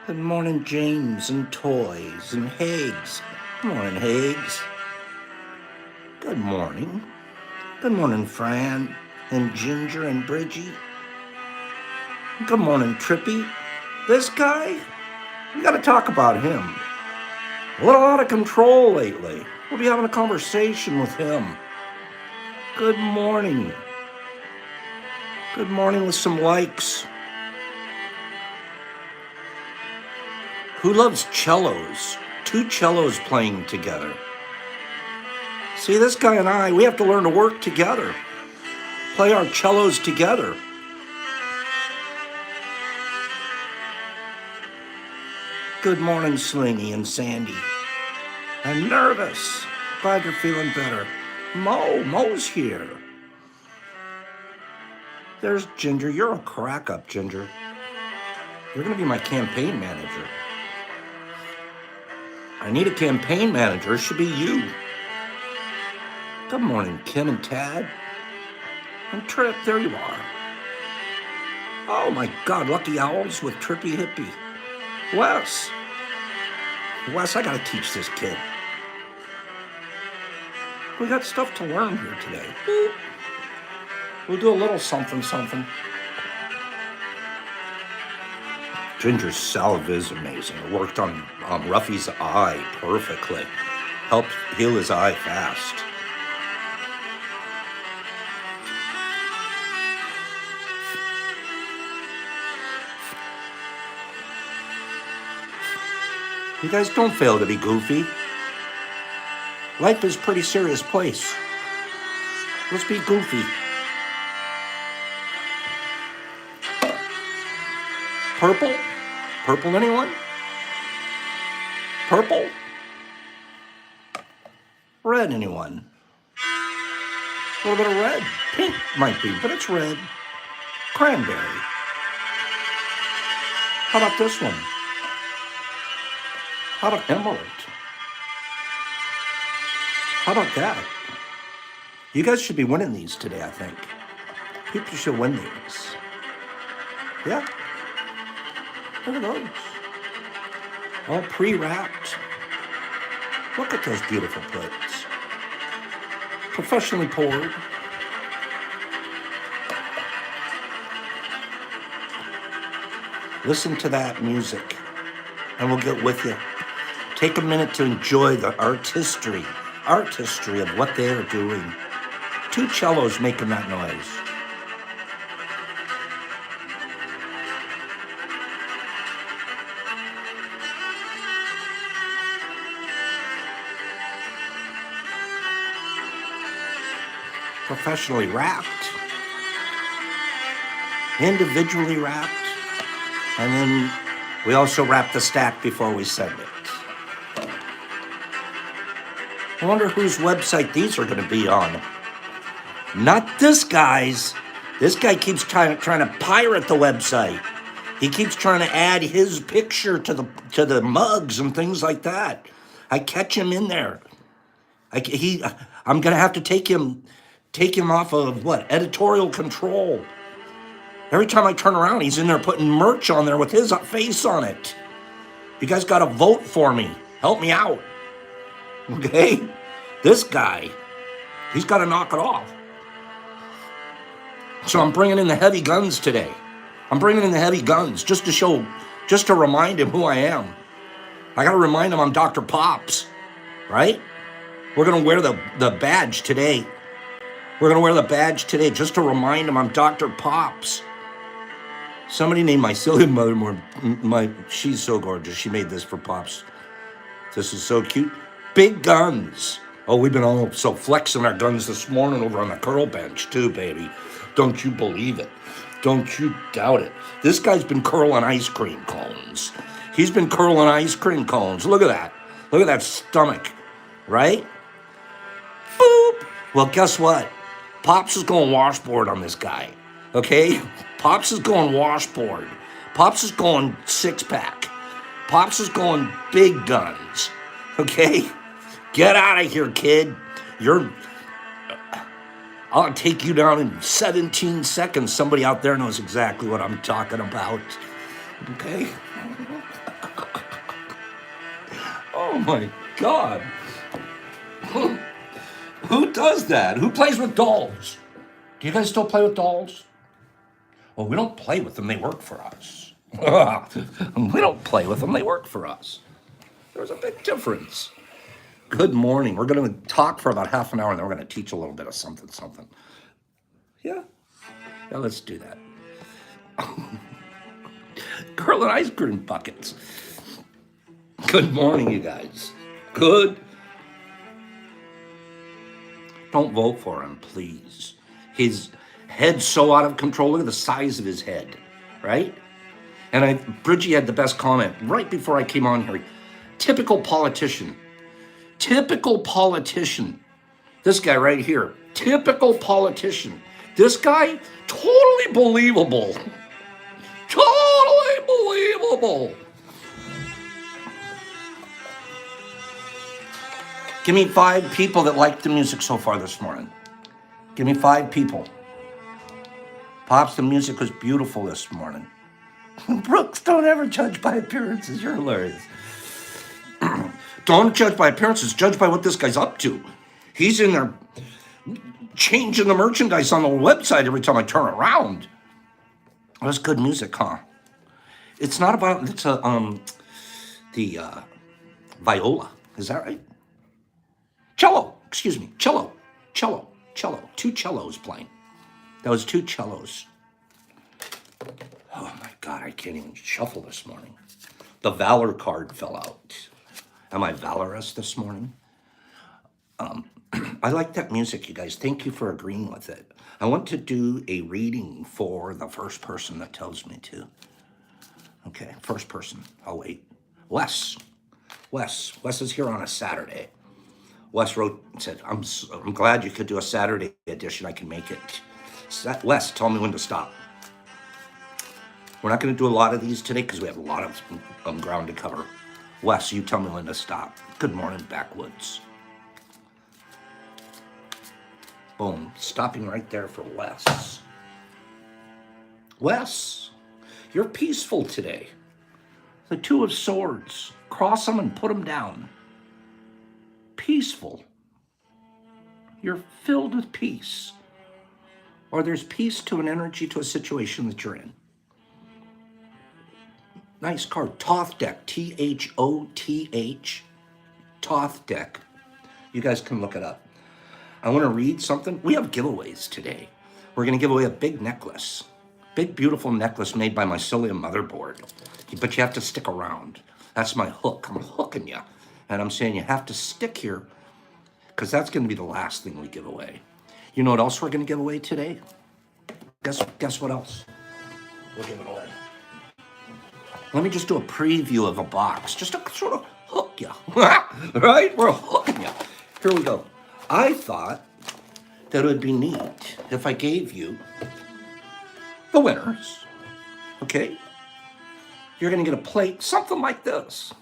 Good morning, James and Toys and Hags. Good morning, Hags. Good morning. Good morning, Fran and Ginger and Bridgie. Good morning, Trippy. This guy, we got to talk about him. A little out of control lately. We'll be having a conversation with him. Good morning. Good morning with some likes. Who loves cellos? Two cellos playing together. See, this guy and I, we have to learn to work together. Play our cellos together. Good morning, Slingy and Sandy. I'm nervous. Glad you're feeling better. Mo's here. There's Ginger. You're a crack up, Ginger. You're going to be my campaign manager. I need a campaign manager. It should be you. Good morning, Kim and Tad. And Trip, there you are. Oh my God, Lucky Owls with Trippy Hippie. Wes, I gotta teach this kid. We got stuff to learn here today. We'll do a little something. Ginger's salve is amazing. It worked on Ruffy's eye perfectly. Helped heal his eye fast. You guys don't fail to be goofy. Life is a pretty serious place. Let's be goofy. Purple? Purple, anyone? Purple? Red, anyone? A little bit of red. Pink might be, but it's red. Cranberry. How about this one? How about emerald? How about that? You guys should be winning these today, I think. People should win these. Yeah. Look at those. All pre-wrapped. Look at those beautiful plates. Professionally poured. Listen to that music, and we'll get with you. Take a minute to enjoy the artistry of what they are doing. Two cellos making that noise. Professionally wrapped, individually wrapped, and then we also wrap the stack before we send it. I wonder whose website these are going to be on. Not this guy's. This guy keeps trying to pirate the website. He keeps trying to add his picture to the mugs and things like that. I catch him in there. I'm going to have to take him off of editorial control. Every time I turn around, he's in there putting merch on there with his face on it. You guys got to vote for me. Help me out. Okay? This guy, he's got to knock it off. So I'm bringing in the heavy guns today. I'm bringing in the heavy guns just to remind him who I am. I got to remind him I'm Dr. Pops, right? We're going to wear the badge today. We're going to wear the badge today just to remind him I'm Dr. Pops. Somebody named my silly mother more. She's so gorgeous. She made this for Pops. This is so cute. Big guns. Oh, we've been all so flexing our guns this morning over on the curl bench too, baby. Don't you believe it? Don't you doubt it. This guy's been curling ice cream cones. He's been curling ice cream cones. Look at that. Look at that stomach, right? Boop. Well, guess what? Pops is going washboard on this guy. Okay? Pops is going washboard. Pops is going six-pack. Pops is going big guns. Okay? Get out of here, kid. I'll take you down in 17 seconds. Somebody out there knows exactly what I'm talking about. Okay? Oh my God. Who does that? Who plays with dolls? Do you guys still play with dolls? Well, we don't play with them. They work for us. We don't play with them. They work for us. There's a big difference. Good morning. We're going to talk for about half an hour, and then we're going to teach a little bit of something. Yeah? Yeah, let's do that. Curling ice cream buckets. Good morning, you guys. Good. Don't vote for him, please. His head's so out of control. Look at the size of his head, right? And Bridgie had the best comment right before I came on here. Typical politician. Typical politician. This guy right here. Typical politician. This guy, totally believable. Totally believable. Give me 5 people that liked the music so far this morning. Give me 5 people. Pops, the music was beautiful this morning. Brooks, don't ever judge by appearances. You're hilarious. Don't judge by appearances. Judge by what this guy's up to. He's in there changing the merchandise on the website every time I turn around. That's good music, huh? It's not about, it's the viola. Is that right? Cello. Excuse me. Cello. 2 cellos playing. That was 2 cellos. Oh my God, I can't even shuffle this morning. The Valor card fell out. Am I valorous this morning? I like that music, you guys. Thank you for agreeing with it. I want to do a reading for the first person that tells me to. Okay, first person. I'll wait. Wes is here on a Saturday. Wes wrote and said, I'm glad you could do a Saturday edition. I can make it. Wes, tell me when to stop. We're not going to do a lot of these today because we have a lot of ground to cover. Wes, you tell me when to stop. Good morning, Backwoods. Boom. Stopping right there for Wes. Wes, you're peaceful today. The 2 of Swords. Cross them and put them down. Peaceful. You're filled with peace. Or there's peace to an energy, to a situation that you're in. Nice card. Thoth deck. Thoth. Thoth deck. You guys can look it up. I want to read something. We have giveaways today. We're going to give away a big necklace. Big, beautiful necklace made by my Mycelium motherboard. But you have to stick around. That's my hook. I'm hooking you. And I'm saying you have to stick here because that's going to be the last thing we give away. You know what else we're going to give away today? Guess what else we'll give it away? Let me just do a preview of a box, just to sort of hook you, right? We're hooking you. Here we go. I thought that it would be neat if I gave you the winners, okay? You're going to get a plate, something like this.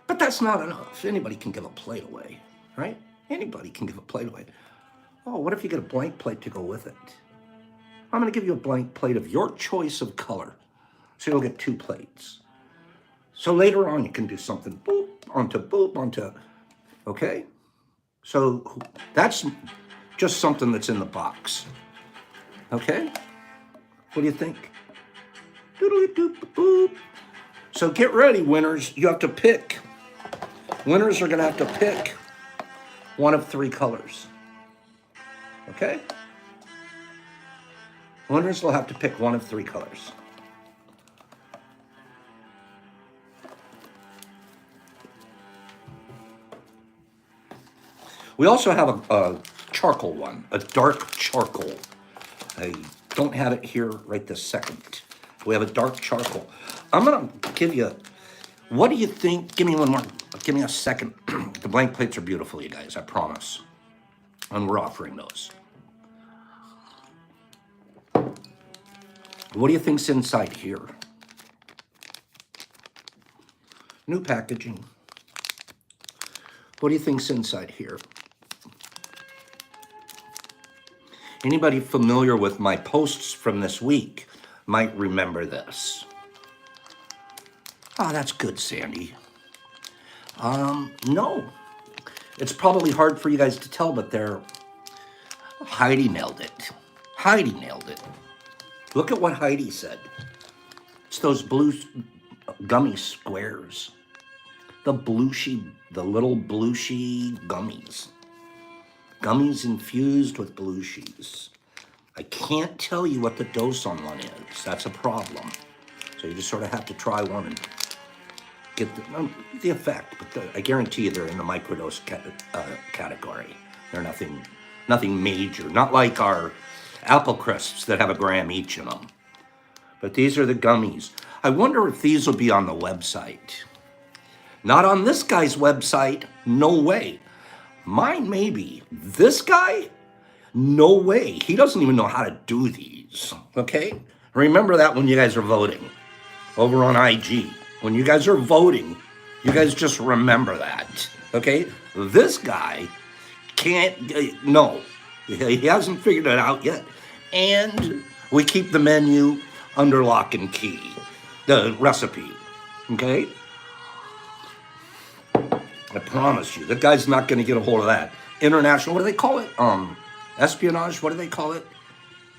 But that's not enough. Anybody can give a plate away, right? Anybody can give a plate away. Oh, what if you get a blank plate to go with it? I'm going to give you a blank plate of your choice of color. So you'll get 2 plates. So later on, you can do something boop, onto, okay? So that's just something that's in the box. Okay? What do you think? Doodly-doop-boop. So get ready, winners. You have to pick. Winners are going to have to pick one of 3 colors. Okay? Winners will have to pick one of 3 colors. We also have a charcoal one, a dark charcoal. I don't have it here right this second. We have a dark charcoal. I'm gonna give you, what do you think? Give me one more, give me a second. The blank plates are beautiful, you guys, I promise. And we're offering those. What do you think's inside here? New packaging. What do you think's inside here? Anybody familiar with my posts from this week might remember this. Oh, that's good, Sandy. No. It's probably hard for you guys to tell, but Heidi nailed it. Heidi nailed it. Look at what Heidi said. It's those blue gummy squares. The little blueshy gummies. Gummies infused with blueshies. I can't tell you what the dose on one is. That's a problem. So you just sort of have to try one and get the effect. But I guarantee you they're in the microdose category. They're nothing major. Not like our apple crisps that have 1 gram each in them. But these are the gummies. I wonder if these will be on the website. Not on this guy's website. No way. Mine maybe. This guy? No way. He doesn't even know how to do these. Okay? Remember that when you guys are voting over on IG. When you guys are voting, you guys just remember that. Okay? This guy can't, no. He hasn't figured it out yet. And we keep the menu under lock and key. The recipe. Okay? I promise you, the guy's not going to get a hold of that. International, what do they call it? Espionage, what do they call it?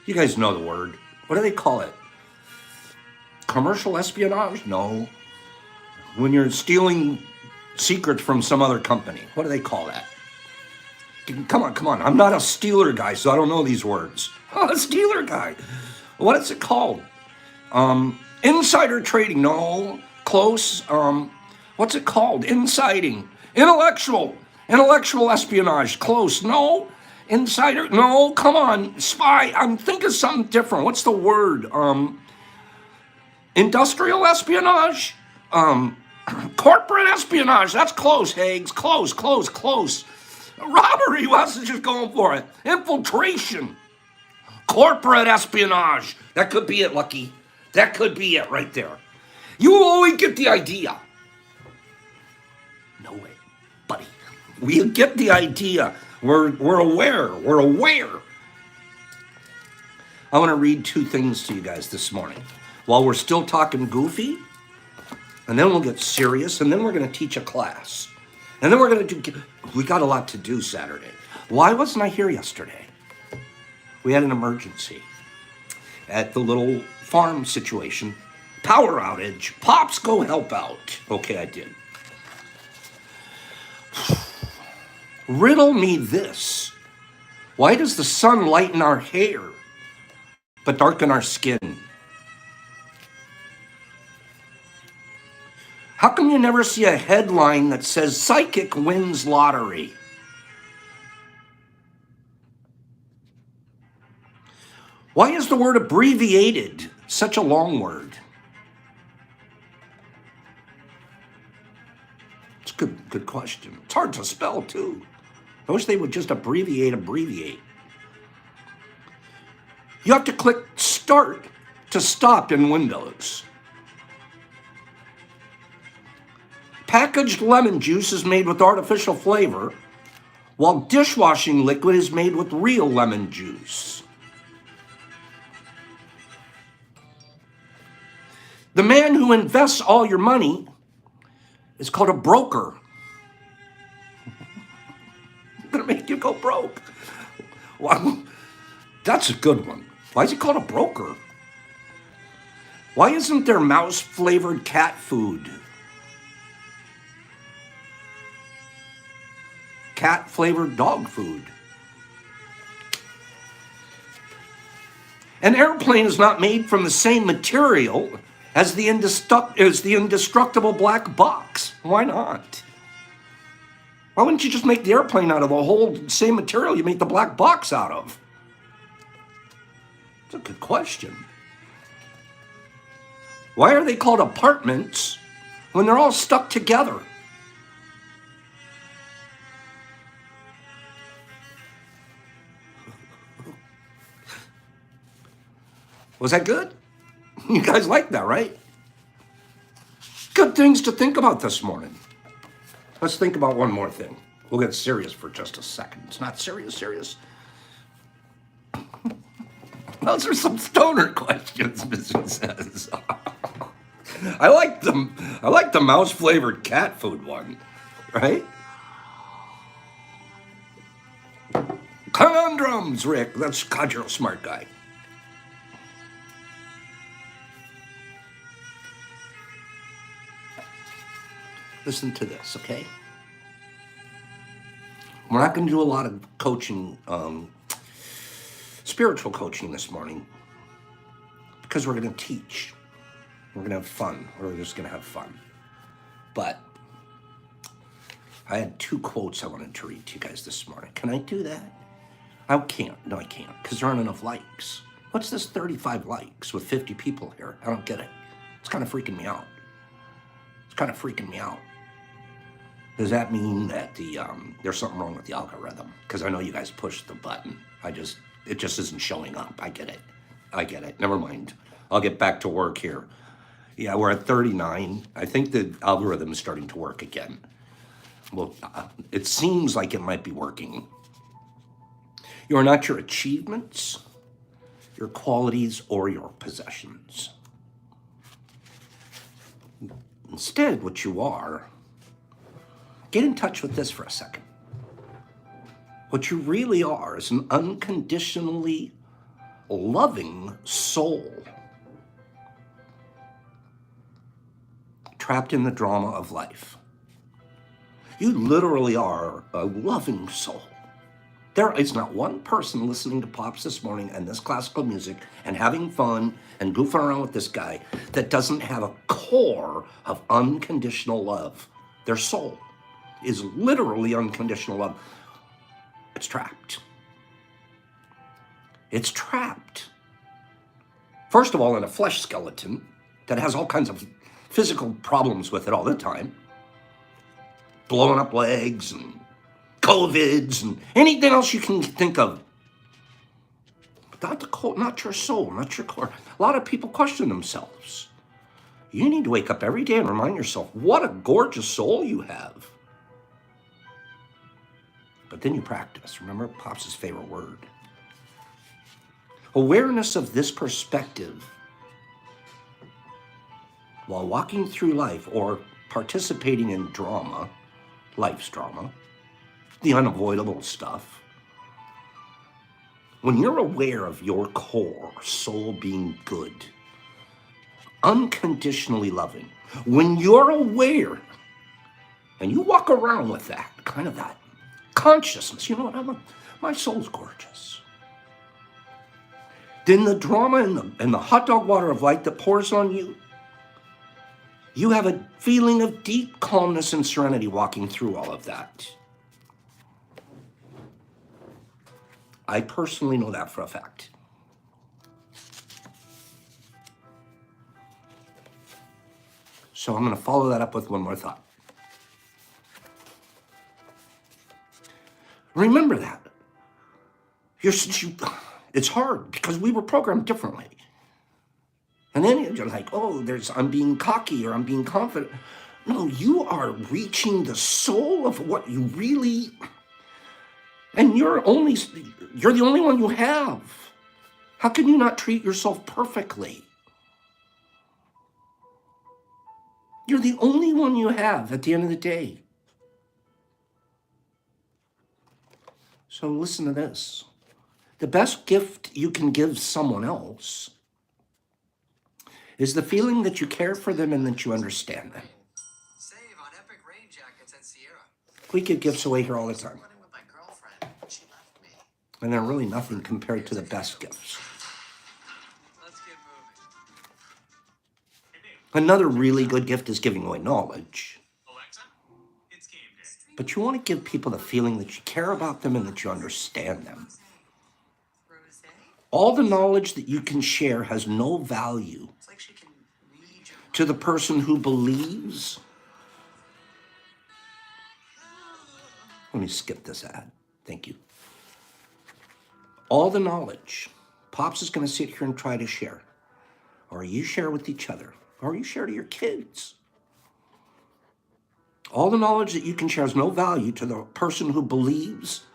You guys know the word. What do they call it? Commercial espionage? No. When you're stealing secrets from some other company. What do they call that? Come on. I'm not a Steeler guy, so I don't know these words. Oh, a Steeler guy. What is it called? Insider trading. No. Close. What's it called? Inciting. Intellectual espionage. Close. No. Insider. No. Come on. Spy. I'm thinking something different. What's the word? Industrial espionage. Corporate espionage. That's close, Hags. Close. Robbery. Who else is just going for it? Infiltration. Corporate espionage. That could be it, Lucky. That could be it right there. You always get the idea. No way, buddy. We get the idea. We're aware. I want to read 2 things to you guys this morning. While we're still talking goofy, and then we'll get serious, and then we're going to teach a class. And then we're going to do, we got a lot to do Saturday. Why wasn't I here yesterday? We had an emergency at the little farm situation. Power outage. Pops, go help out. Okay, I did. Riddle me this. Why does the sun lighten our hair but darken our skin? How come you never see a headline that says psychic wins lottery? Why is the word abbreviated such a long word? It's a good question. It's hard to spell too. I wish they would just abbreviate. You have to click start to stop in Windows. Packaged lemon juice is made with artificial flavor, while dishwashing liquid is made with real lemon juice. The man who invests all your money is called a broker. I'm going to make you go broke. Well, that's a good one. Why is he called a broker? Why isn't there mouse-flavored cat food? Cat-flavored dog food? An airplane is not made from the same material as the indestructible black box. Why not? Why wouldn't you just make the airplane out of the whole same material you make the black box out of? It's a good question. Why are they called apartments when they're all stuck together? Was that good? You guys like that, right? Good things to think about this morning. Let's think about one more thing. We'll get serious for just a second. It's not serious. Those are some stoner questions, Mrs. says. I like the mouse-flavored cat food one, right? Conundrums, Rick. God, you're a smart guy. Listen to this, okay? We're not going to do a lot of coaching, spiritual coaching this morning, because we're going to teach. We're going to have fun. We're just going to have fun. But I had 2 quotes I wanted to read to you guys this morning. Can I do that? I can't. No, I can't, because there aren't enough likes. What's this 35 likes with 50 people here? I don't get it. It's kind of freaking me out. Does that mean that there's something wrong with the algorithm? Because I know you guys pushed the button. It just isn't showing up. I get it. Never mind. I'll get back to work here. Yeah, we're at 39. I think the algorithm is starting to work again. Well, it seems like it might be working. You are not your achievements, your qualities, or your possessions. Instead, what you are, get in touch with this for a second. What you really are is an unconditionally loving soul, trapped in the drama of life. You literally are a loving soul. There is not one person listening to Pops this morning and this classical music and having fun and goofing around with this guy that doesn't have a core of unconditional love. Their soul is literally unconditional love. It's trapped. It's trapped. First of all, in a flesh skeleton that has all kinds of physical problems with it all the time. Blowing up legs and COVIDs and anything else you can think of. But not your soul, not your core. A lot of people question themselves. You need to wake up every day and remind yourself, what a gorgeous soul you have. But then you practice. Remember, Pops' favorite word. Awareness of this perspective while walking through life or participating in drama, life's drama, the unavoidable stuff. When you're aware of your core soul being good, unconditionally loving, when you're aware and you walk around with that, kind of that consciousness, you know what, my soul's gorgeous. Then the drama and the hot dog water of light that pours on you, you have a feeling of deep calmness and serenity walking through all of that. I personally know that for a fact. So I'm going to follow that up with one more thought. Remember that. It's hard because we were programmed differently. And then you're like, oh, I'm being cocky or I'm being confident. No, you are reaching the soul of what you really, and you're the only one you have. How can you not treat yourself perfectly? You're the only one you have at the end of the day. So listen to this. The best gift you can give someone else is the feeling that you care for them and that you understand them. Save on epic rain jackets at Sierra. We give gifts away here all the time. With my girlfriend, she left me. And they're really nothing compared to the best gifts. Another really good gift is giving away knowledge. Alexa, it's game day. But you want to give people the feeling that you care about them and that you understand them. Rose? All the knowledge that you can share has no value It's like she can read your to the person who believes. Let me skip this ad. Thank you. All the knowledge Pops is going to sit here and try to share, or you share with each other, or you share to your kids. All the knowledge that you can share has no value to the person who believes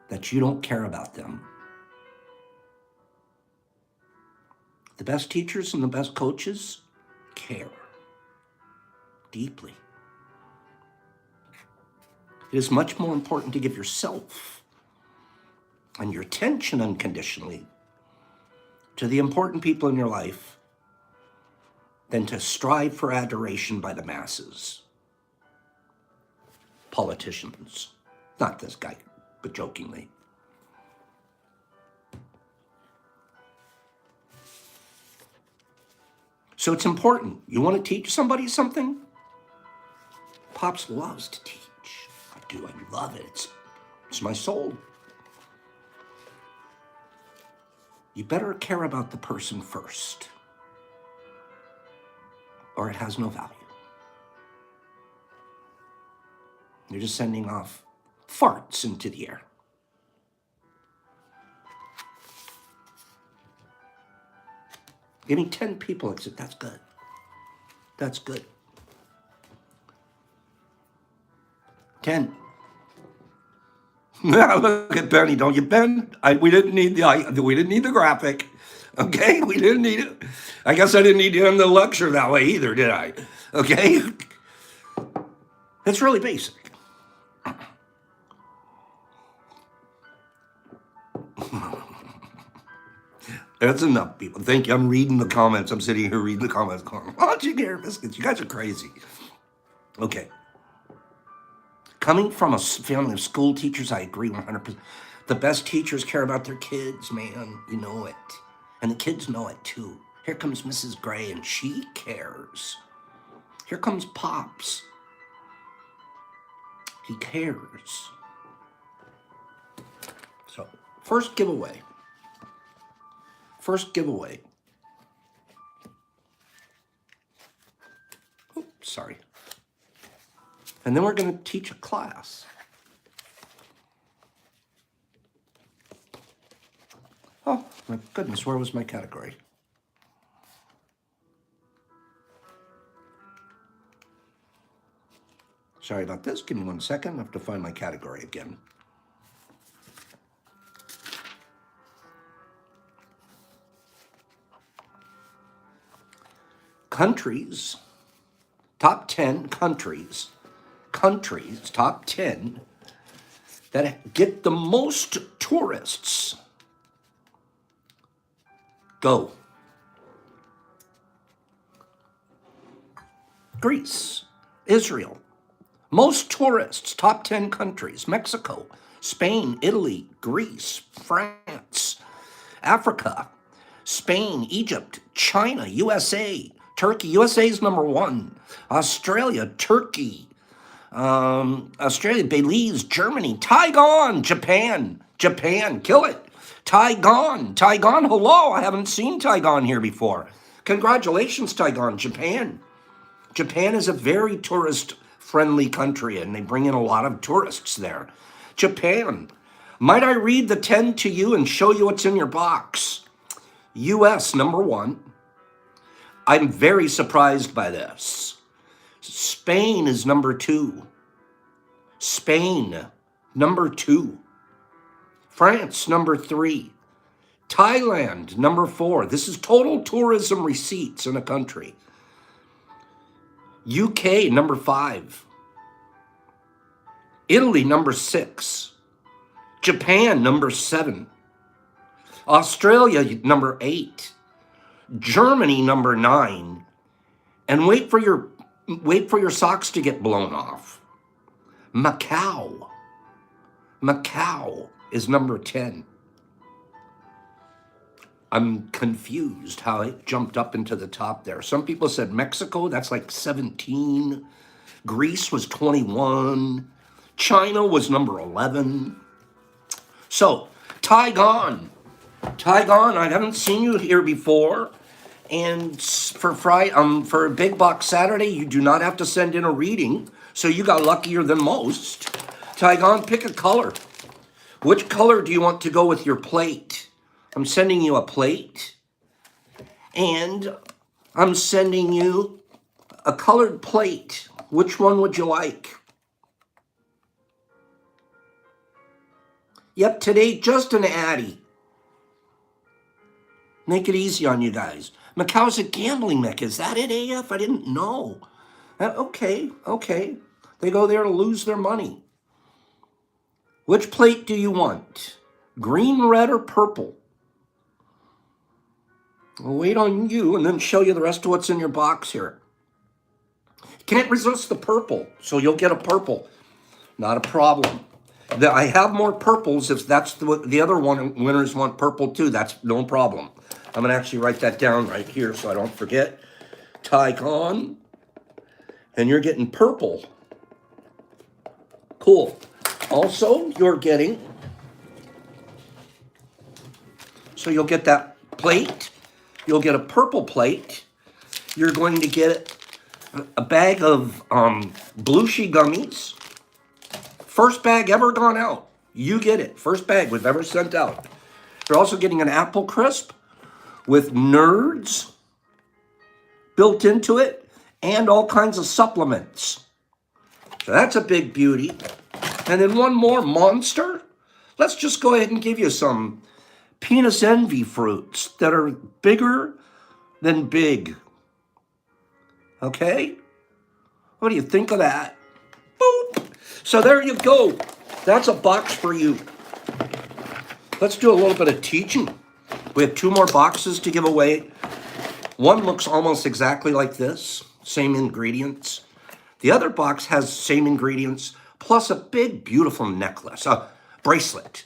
that you don't care about them. The best teachers and the best coaches care deeply. It is much more important to give yourself and your attention unconditionally to the important people in your life than to strive for adoration by the masses. Politicians. Not this guy, but jokingly. So it's important. You want to teach somebody something? Pops loves to teach. I do. I love it. It's my soul. You better care about the person first, or it has no value. You're just sending off farts into the air. Getting 10 people exit, that's good. That's good. 10. Look at Benny, don't you, Ben? We didn't need the graphic. Okay, we didn't need it. I guess I didn't need to end the lecture that way either, did I? Okay, it's really basic. That's enough, people. Thank you. I'm reading the comments. I'm sitting here reading the comments. Why don't you get biscuits? You guys are crazy. Okay. Coming from a family of school teachers, I agree 100%. The best teachers care about their kids, man. You know it. And the kids know it, too. Here comes Mrs. Gray, and she cares. Here comes Pops. He cares. So, first giveaway. First giveaway. Oops, sorry. And then we're going to teach a class. Oh, my goodness, where was my category? Sorry about this. Give me 1 second. I have to find my category again. Countries, top 10 countries, top 10 that get the most tourists. Go. Greece, Israel, most tourists, top 10 countries, Mexico, Spain, Italy, Greece, France, Africa, Spain, Egypt, China, USA, Turkey. USA is number 1. Australia, Turkey, Australia, Belize, Germany, Taiwan, Japan, kill it. Taiwan, hello, I haven't seen Taiwan here before. Congratulations, Taiwan, Japan. Japan is a very tourist-friendly country, and they bring in a lot of tourists there. Japan. Might I read the 10 to you and show you what's in your box? US, number 1. I'm very surprised by this. Spain is number 2. Spain, number 2. France, number 3. Thailand, number 4. This is total tourism receipts in a country. UK, number 5. Italy, number 6. Japan, number 7. Australia, number 8. Germany, number 9. And wait for your socks to get blown off. Macau is number 10. I'm confused how it jumped up into the top there. Some people said Mexico, that's like 17. Greece was 21. China was number 11. So, Taiwan. Taiwan, I haven't seen you here before. And for Big Box Saturday, you do not have to send in a reading. So you got luckier than most. Taiwan, pick a color. Which color do you want to go with your plate? I'm sending you a plate. And I'm sending you a colored plate. Which one would you like? Yep, today just an Addy. Make it easy on you guys. Macau's a gambling mecca. Is that it, AF? I didn't know. Okay. They go there to lose their money. Which plate do you want? Green, red, or purple? I'll wait on you and then show you the rest of what's in your box here. Can't resist the purple, so you'll get a purple. Not a problem. I have more purples if that's the other one. Winners want purple too. That's no problem. I'm going to actually write that down right here so I don't forget. Tycon. And you're getting purple. Cool. Also, you're getting... So you'll get that plate. You'll get a purple plate. You're going to get a bag of Blueshy gummies. First bag ever gone out. You get it. First bag we've ever sent out. You're also getting an apple crisp with nerds built into it and all kinds of supplements. So that's a big beauty. And then one more monster. Let's just go ahead and give you some penis envy fruits that are bigger than big. Okay? What do you think of that? Boop. So there you go. That's a box for you. Let's do a little bit of teaching. We have 2 more boxes to give away. One looks almost exactly like this. Same ingredients. The other box has same ingredients, plus a big, beautiful necklace. A bracelet.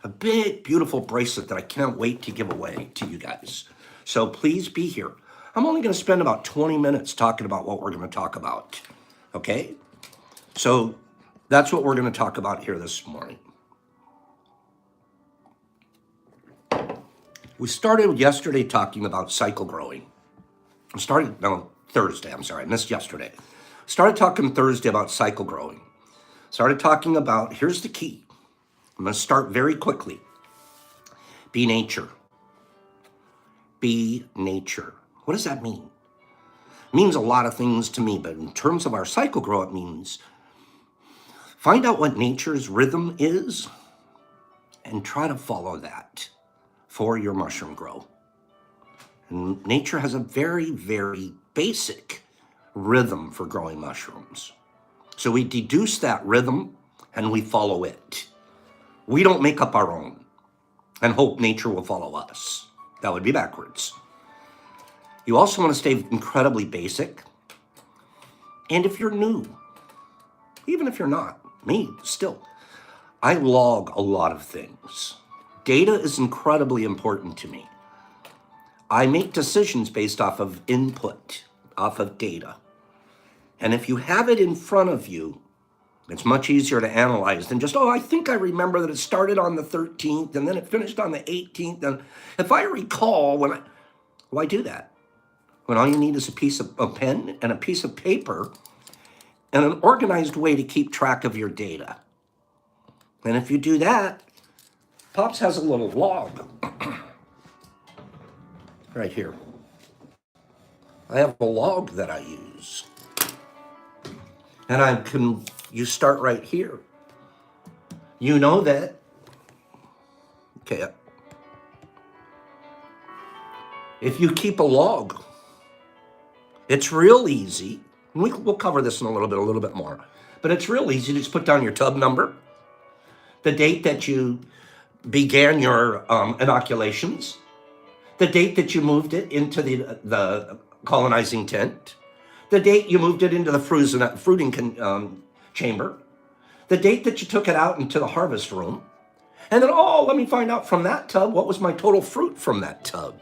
A big, beautiful bracelet that I can't wait to give away to you guys. So please be here. I'm only going to spend about 20 minutes talking about what we're going to talk about. Okay? So that's what we're going to talk about here this morning. We started yesterday talking about cycle growing. Thursday, I'm sorry, I missed yesterday. Started talking Thursday about cycle growing. Started talking about, here's the key. I'm going to start very quickly. Be nature. Be nature. What does that mean? It means a lot of things to me, but in terms of our cycle grow, it means find out what nature's rhythm is and try to follow that for your mushroom grow. And nature has a very, very basic rhythm for growing mushrooms. So we deduce that rhythm and we follow it. We don't make up our own and hope nature will follow us. That would be backwards. You also want to stay incredibly basic. And if you're new, even if you're not, me still, I log a lot of things. Data is incredibly important to me. I make decisions based off of input, off of data. And if you have it in front of you, it's much easier to analyze than just, I think I remember that it started on the 13th and then it finished on the 18th. And if I recall, why do that? When all you need is a pen and a piece of paper and an organized way to keep track of your data. And if you do that, Pops has a little log right here. I have a log that I use. And you start right here. You know that, okay, if you keep a log, it's real easy. We'll cover this in a little bit more. But it's real easy to just put down your tub number, the date that you began your inoculations, the date that you moved it into the colonizing tent, the date you moved it into the fruiting chamber, the date that you took it out into the harvest room. And then, oh, let me find out from that tub, what was my total fruit from that tub?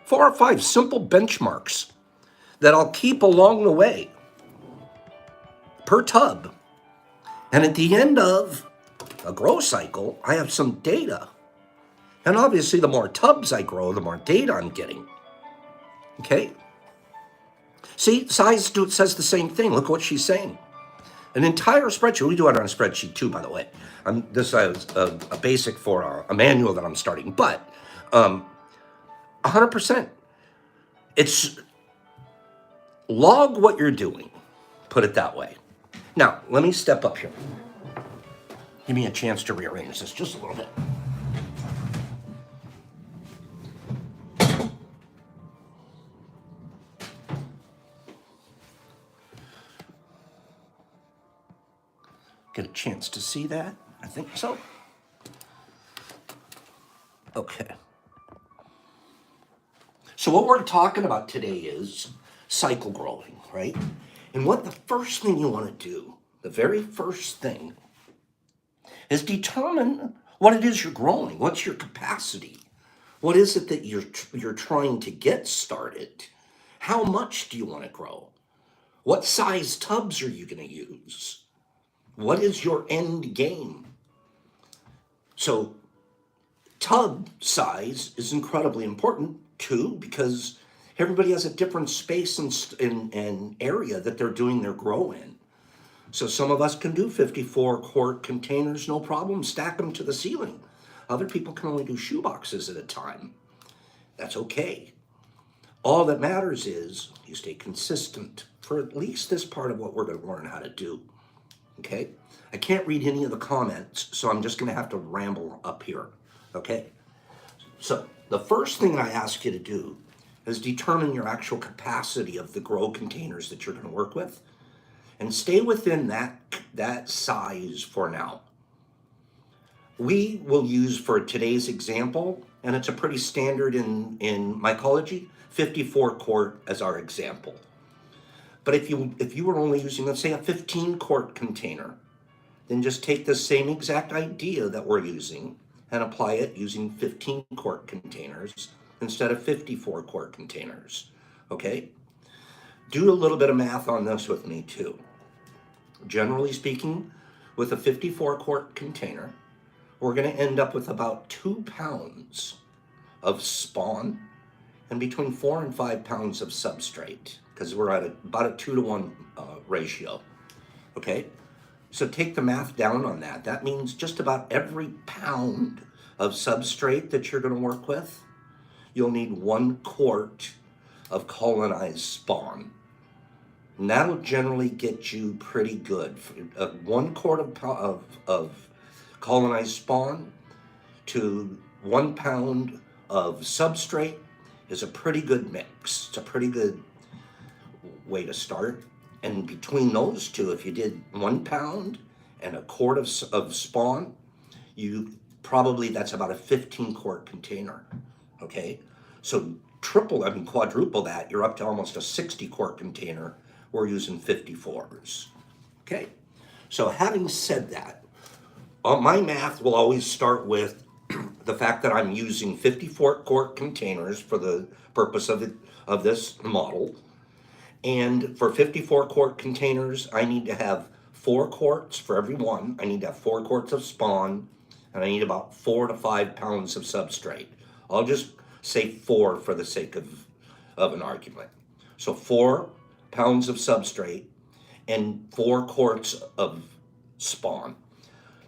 4 or 5 simple benchmarks that I'll keep along the way per tub. And at the end of a grow cycle, I have some data. And obviously, the more tubs I grow, the more data I'm getting. Okay? See, size says the same thing. Look what she's saying. An entire spreadsheet. We do it on a spreadsheet too, by the way. This is a basic for a manual that I'm starting. But 100%. It's log what you're doing. Put it that way. Now, let me step up here. Give me a chance to rearrange this just a little bit. Get a chance to see that? I think so. Okay. So what we're talking about today is cycle growing, right? And what the first thing you want to do, the very first thing, is determine what it is you're growing. What's your capacity? What is it that you're trying to get started? How much do you want to grow? What size tubs are you going to use? What is your end game? So tub size is incredibly important too, because everybody has a different space and area that they're doing their grow in. So some of us can do 54 quart containers, no problem, stack them to the ceiling. Other people can only do shoe boxes at a time. That's okay. All that matters is you stay consistent for at least this part of what we're going to learn how to do. Okay? I can't read any of the comments, so I'm just going to have to ramble up here. Okay? So the first thing I ask you to do is determine your actual capacity of the grow containers that you're going to work with, and stay within that size for now. We will use, for today's example, and it's a pretty standard in mycology, 54 quart as our example. But if you were only using, let's say, a 15 quart container, then just take the same exact idea that we're using and apply it using 15 quart containers instead of 54 quart containers. Okay? Do a little bit of math on this with me too. Generally speaking, with a 54 quart container, we're going to end up with about 2 pounds of spawn and between 4 and 5 pounds of substrate, because we're at about a 2-to-1 ratio. Okay? So take the math down on that. That means just about every pound of substrate that you're going to work with, you'll need 1 quart of colonized spawn. And that'll generally get you pretty good. 1 quart of colonized spawn to 1 pound of substrate is a pretty good mix. It's a pretty good way to start. And between those two, if you did 1 pound and a quart of spawn, that's about a 15 quart container. Okay? So quadruple that, you're up to almost a 60 quart container. We're using 54s. Okay? So having said that, my math will always start with the fact that I'm using 54 quart containers for the purpose of this model. And for 54 quart containers, I need to have 4 quarts for every one. I need to have 4 quarts of spawn, and I need about 4 to 5 pounds of substrate. I'll just say 4 for the sake of an argument. So 4 pounds of substrate and 4 quarts of spawn.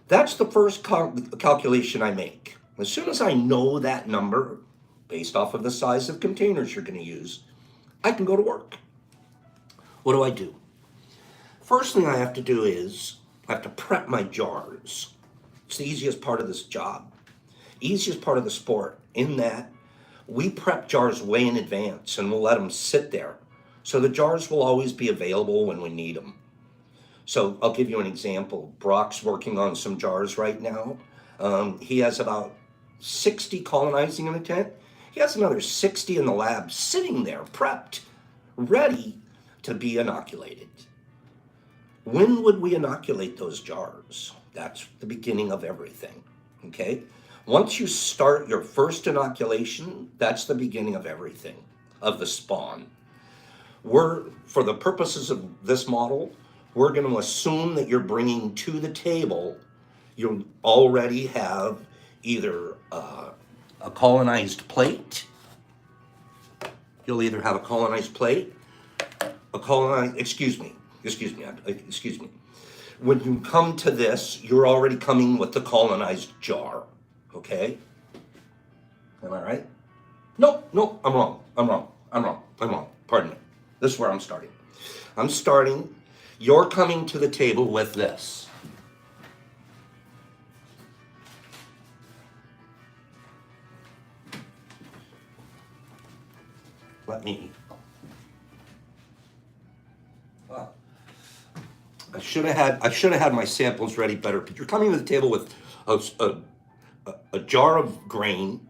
That's the first calculation I make. As soon as I know that number, based off of the size of containers you're going to use, I can go to work. What do I do? First thing I have to do is I have to prep my jars. It's the easiest part of this job. Easiest part of the sport, in that we prep jars way in advance and we'll let them sit there. So the jars will always be available when we need them. So I'll give you an example. Brock's working on some jars right now. He has about 60 colonizing in a tent. He has another 60 in the lab sitting there, prepped, ready to be inoculated. When would we inoculate those jars? That's the beginning of everything. okay? Once you start your first inoculation, that's the beginning of everything, of the spawn. For the purposes of this model, we're going to assume that you're bringing to the table, you already have either a colonized plate. You'll either have a colonized plate, excuse me. When you come to this, you're already coming with the colonized jar, okay? Am I right? No, I'm wrong. Pardon me. This is where I'm starting. You're coming to the table with this. I should have had my samples ready better, but you're coming to the table with a jar of grain,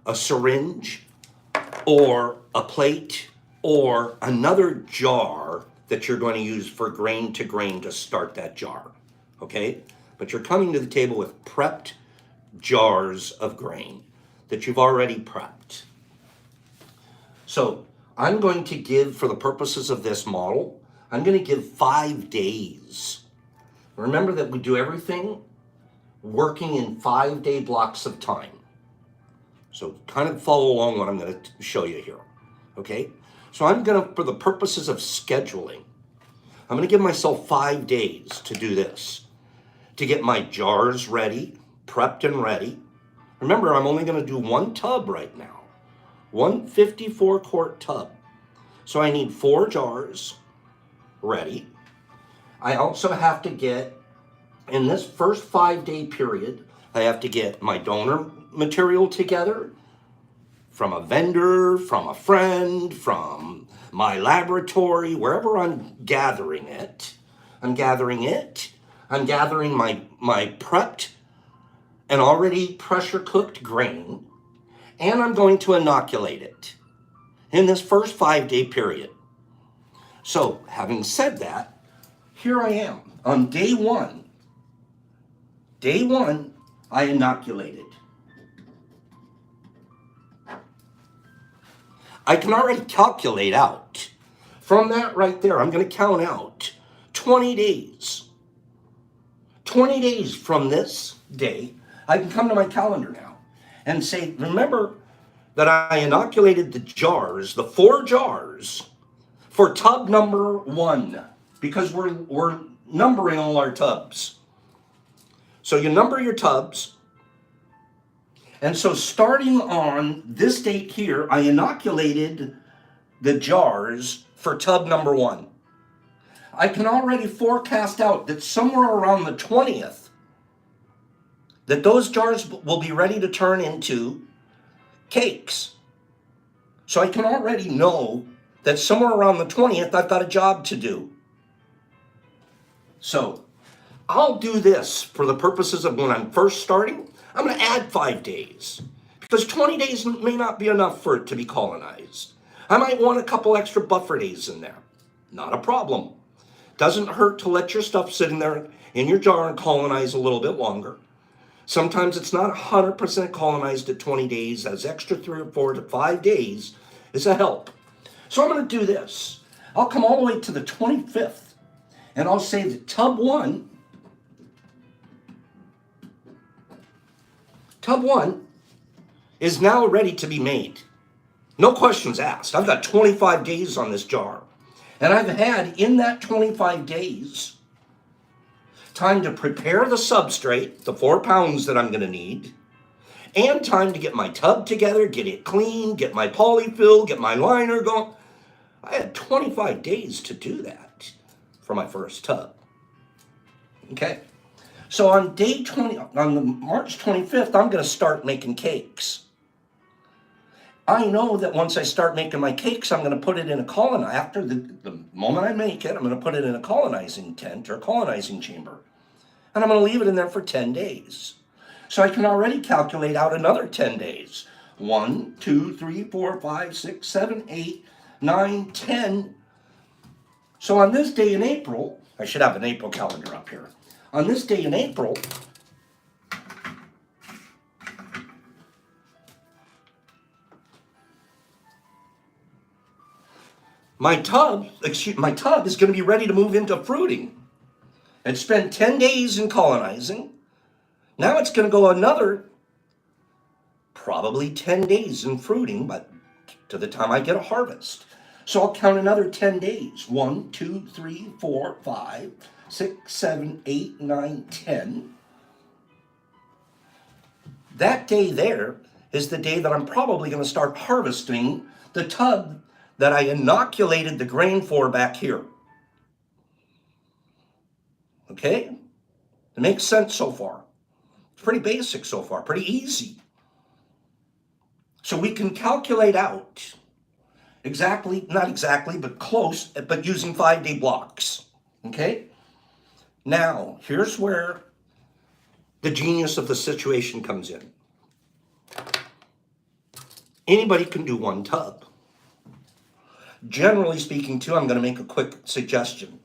a syringe, or a plate, or another jar that you're going to use for grain to start that jar, okay? But you're coming to the table with prepped jars of grain that you've already prepped. So I'm going to give, for the purposes of this model, I'm going to give 5 days. Remember that we do everything working in 5-day blocks of time. So kind of follow along what I'm going to show you here, okay? So I'm going to, for the purposes of scheduling, I'm going to give myself 5 days to do this, to get my jars ready, prepped and ready. Remember, I'm only going to do one tub right now, one 54-quart tub. So I need 4 jars ready. I also have to get, in this first 5-day period, I have to get my donor material together from a vendor, from a friend, from my laboratory, wherever I'm gathering it. I'm gathering my prepped and already pressure cooked grain, and I'm going to inoculate it in this first 5-day period. So, having said that, here I am on day one. Day one, I inoculated. I can already calculate out. From that right there, I'm going to count out 20 days. 20 days from this day, I can come to my calendar now and say, remember that I inoculated the jars, the 4 jars, for tub number 1, because we're numbering all our tubs. So you number your tubs. And so starting on this date here, I inoculated the jars for tub number 1. I can already forecast out that somewhere around the 20th, that those jars will be ready to turn into cakes. So I can already know that somewhere around the 20th, I've got a job to do. So I'll do this for the purposes of when I'm first starting. I'm going to add 5 days because 20 days may not be enough for it to be colonized. I might want a couple extra buffer days in there. Not a problem. Doesn't hurt to let your stuff sit in there in your jar and colonize a little bit longer. Sometimes it's not 100% colonized at 20 days. As extra 3 or 4 to 5 days is a help. So I'm going to do this. I'll come all the way to the 25th, and I'll say that tub 1 is now ready to be made. No questions asked. I've got 25 days on this jar. And I've had, in that 25 days, time to prepare the substrate, the 4 pounds that I'm going to need, and time to get my tub together, get it clean, get my polyfill, get my liner going. I had 25 days to do that for my first tub. Okay. So on day 20, on the March 25th, I'm going to start making cakes. I know that once I start making my cakes, I'm going to put it in a after the moment I make it, I'm going to put it in a colonizing tent or colonizing chamber. And I'm going to leave it in there for 10 days. So I can already calculate out another 10 days. 1, 2, 3, 4, 5, 6, 7, 8, 9, 10. So on this day in April, I should have an April calendar up here. On this day in April, My tub is going to be ready to move into fruiting. It spent 10 days in colonizing. Now it's going to go another probably 10 days in fruiting, but to the time I get a harvest. So I'll count another 10 days. 1, 2, 3, 4, 5, 6, 7, 8, 9, 10. That day there is the day that I'm probably going to start harvesting the tub that I inoculated the grain for back here. Okay? It makes sense so far. It's pretty basic so far, pretty easy. So we can calculate out exactly, not exactly, but close, but using 5-day blocks. Okay? Now, here's where the genius of the situation comes in. Anybody can do one tub. Generally speaking, too, I'm going to make a quick suggestion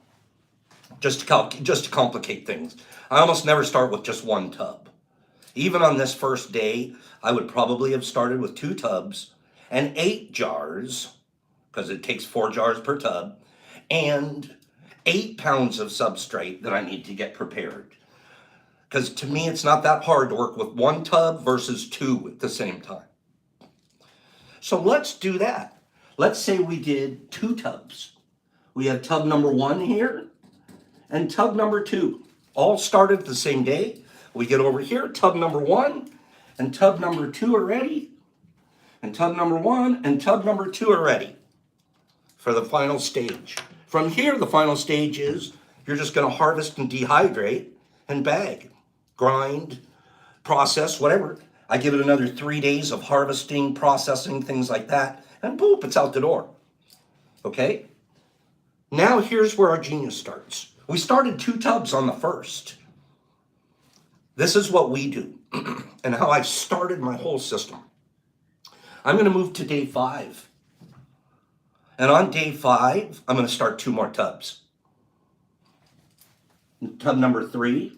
just to complicate things. I almost never start with just one tub. Even on this first day, I would probably have started with 2 tubs and 8 jars, because it takes 4 jars per tub, and 8 pounds of substrate that I need to get prepared. Because to me, it's not that hard to work with 1 tub versus 2 at the same time. So let's do that. Let's say we did 2 tubs. We have tub number 1 here and tub number 2. All started the same day. We get over here, tub number 1 and tub number 2 are ready. And tub number 1 and tub number 2 are ready for the final stage. From here, the final stage is you're just going to harvest and dehydrate and bag, grind, process, whatever. I give it another 3 days of harvesting, processing, things like that, and boop, it's out the door. Okay? Now here's where our genius starts. We started 2 tubs on the first. This is what we do and how I've started my whole system. I'm going to move to day 5. And on day 5, I'm going to start 2 more tubs. Tub number 3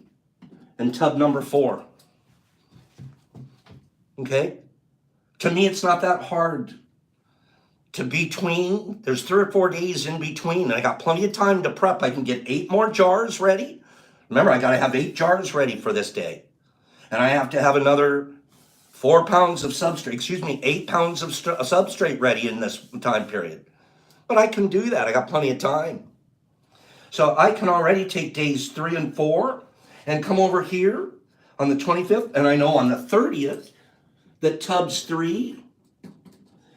and tub number 4. Okay? To me, it's not that hard. There's 3 or 4 days in between, and I got plenty of time to prep. I can get 8 more jars ready. Remember, I got to have 8 jars ready for this day. And I have to have another 4 pounds of substrate, 8 pounds of substrate ready in this time period. But I can do that. I got plenty of time. So I can already take days 3 and 4 and come over here on the 25th. And I know on the 30th that tubs 3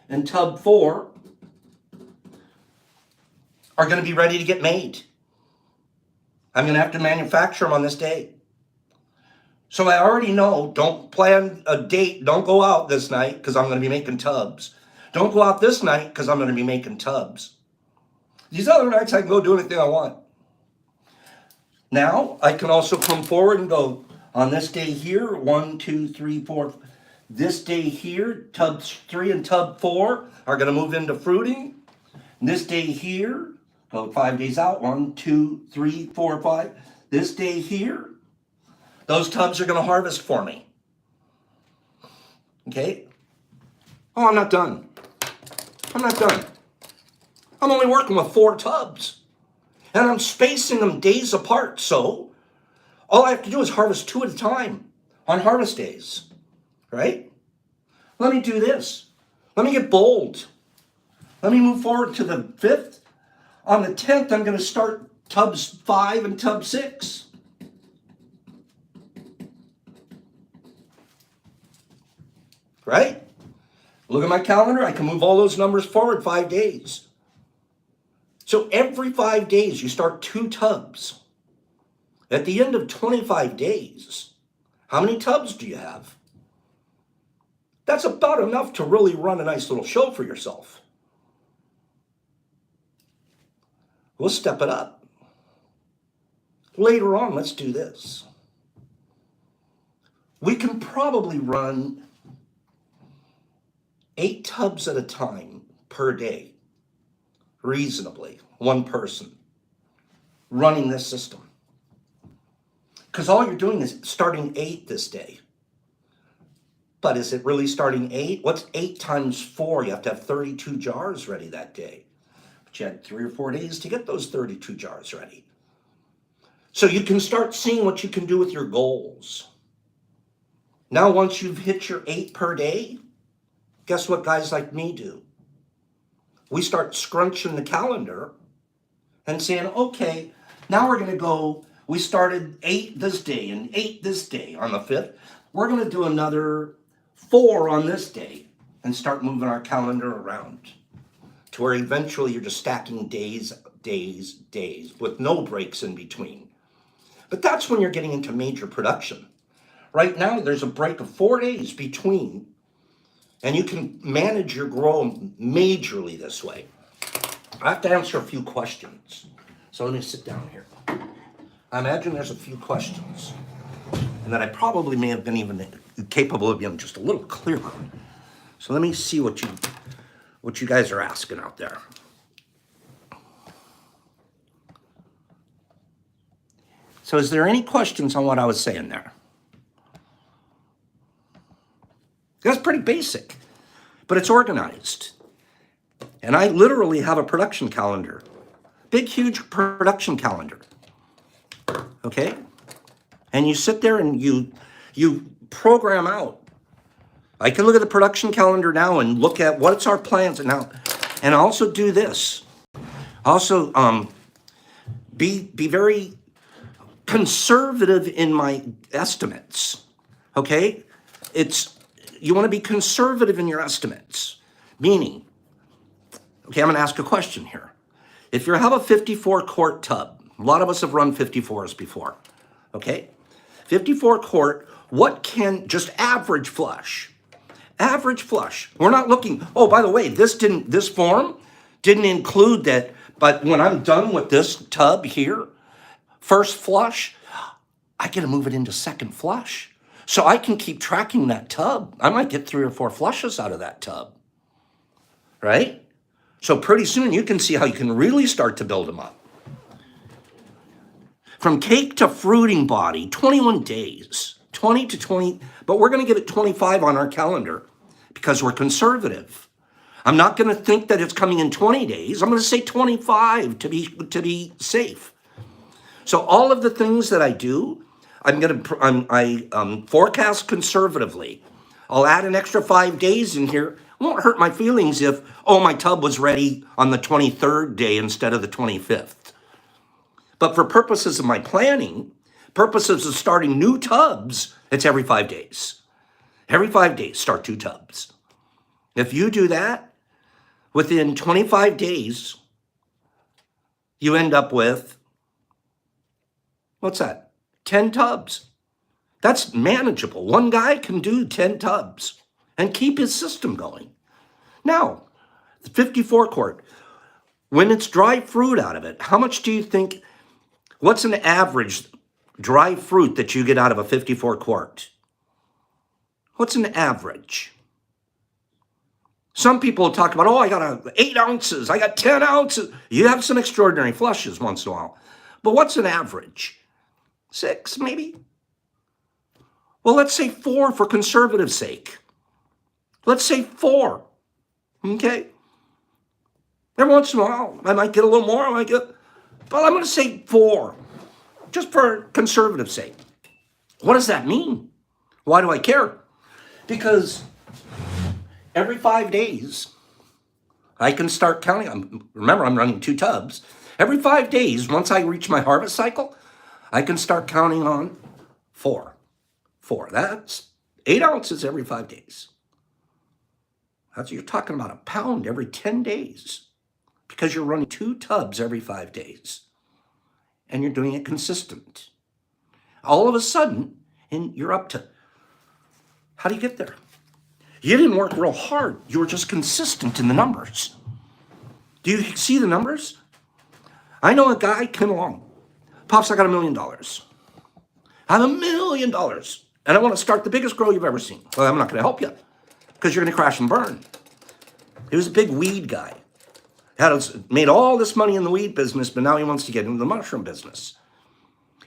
and tub 4 are going to be ready to get made. I'm going to have to manufacture them on this day. So I already know, don't plan a date. Don't go out this night because I'm going to be making tubs. Don't go out this night because I'm going to be making tubs. These other nights I can go do anything I want. Now I can also come forward and go on this day here, 1, 2, 3, 4. This day here, tub 3 and tub 4 are going to move into fruiting. And this day here, go 5 days out, 1, 2, 3, 4, 5. This day here, those tubs are going to harvest for me. Okay? Oh, I'm not done. I'm not done. I'm only working with 4 tubs. And I'm spacing them days apart. So all I have to do is harvest 2 at a time on harvest days. Right? Let me do this. Let me get bold. Let me move forward to the 5th. On the 10th, I'm going to start tubs 5 and tub 6. Right? Look at my calendar. I can move all those numbers forward 5 days. So every 5 days, you start 2 tubs. At the end of 25 days, how many tubs do you have? That's about enough to really run a nice little show for yourself. We'll step it up. Later on, let's do this. We can probably run 8 tubs at a time per day, reasonably, 1 person running this system. Because all you're doing is starting 8 this day. But is it really starting 8? What's 8 times 4? You have to have 32 jars ready that day. But But you had 3 or 4 days to get those 32 jars ready. So you can start seeing what you can do with your goals. Now, once you've hit your 8 per day, guess what guys like me do? We start scrunching the calendar and saying, okay, now we're going to go. We started 8 this day and 8 this day on the 5th. We're going to do another 4 on this day and start moving our calendar around to where eventually you're just stacking days, days, days with no breaks in between. But that's when you're getting into major production. Right now, there's a break of 4 days between, and you can manage your growth majorly this way. I have to answer a few questions. So let me sit down here. I imagine there's a few questions, and that I probably may have been even capable of being just a little clearer. So let me see what you guys are asking out there. So is there any questions on what I was saying there? That's pretty basic, but it's organized. And I literally have a production calendar. Big, huge production calendar. Okay? And you sit there and you program out. I can look at the production calendar now and look at what's our plans now, and also do this. Also, be very conservative in my estimates. Okay? You want to be conservative in your estimates. Meaning, okay, I'm going to ask a question here. If you have a 54 quart tub, a lot of us have run 54s before. Okay? 54 quart, what can just average flush? Average flush. We're not looking, oh, by the way, this form didn't include that, but when I'm done with this tub here, first flush, I get to move it into second flush. So I can keep tracking that tub. I might get 3 or 4 flushes out of that tub. Right? So pretty soon you can see how you can really start to build them up. From cake to fruiting body, 21 days. 20 to 20, but we're going to give it 25 on our calendar because we're conservative. I'm not going to think that it's coming in 20 days. I'm going to say 25 to be safe. So all of the things that I do, I forecast conservatively. I'll add an extra 5 days in here. It won't hurt my feelings if, oh, my tub was ready on the 23rd day instead of the 25th. But for purposes of my planning, purposes of starting new tubs, it's every 5 days. Every 5 days, start 2 tubs. If you do that, within 25 days, you end up with, what's that? 10 tubs. That's manageable. One guy can do 10 tubs and keep his system going. Now, the 54 quart, when it's dry fruit out of it, how much do you think, what's an average dry fruit that you get out of a 54 quart? What's an average? Some people talk about, oh, I got 8 ounces, I got 10 ounces. You have some extraordinary flushes once in a while. But what's an average? 6, maybe? Well, let's say 4 for conservative sake. Let's say 4, okay? Every once in a while, I might get a little more, but I'm going to say 4, just for conservative sake. What does that mean? Why do I care? Because every 5 days, I can start counting. Remember, I'm running 2 tubs. Every 5 days, once I reach my harvest cycle, I can start counting on 4. 4. That's 8 ounces every 5 days. You're talking about a pound every 10 days because you're running 2 tubs every 5 days and you're doing it consistent. All of a sudden, and you're up to, how do you get there? You didn't work real hard. You were just consistent in the numbers. Do you see the numbers? I know a guy came along. Pops, I got $1 million. I have $1 million. And I want to start the biggest grow you've ever seen. Well, I'm not going to help you because you're going to crash and burn. He was a big weed guy. Made all this money in the weed business, but now he wants to get into the mushroom business.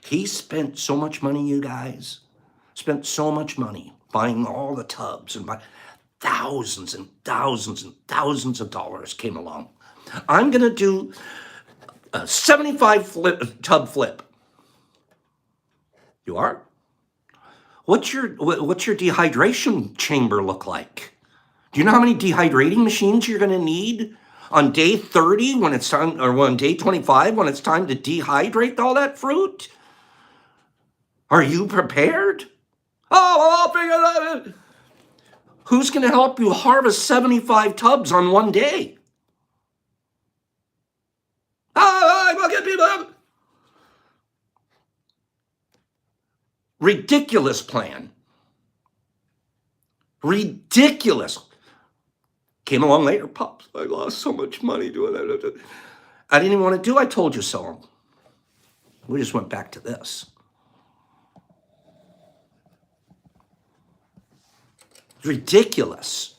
He spent so much money, you guys. Spent so much money buying all the tubs and buying thousands and thousands and thousands of dollars came along. I'm going to do a 75 tub flip. You are? What's your dehydration chamber look like? Do you know how many dehydrating machines you're going to need on day 30 when it's time, or on day 25 when it's time to dehydrate all that fruit? Are you prepared? Oh, well, I'll figure that out. Who's going to help you harvest 75 tubs on one day? Oh, we'll get people. Ridiculous plan. Ridiculous. Came along later, Pops, I lost so much money doing that. I didn't even want to do I told you so. We just went back to this. Ridiculous.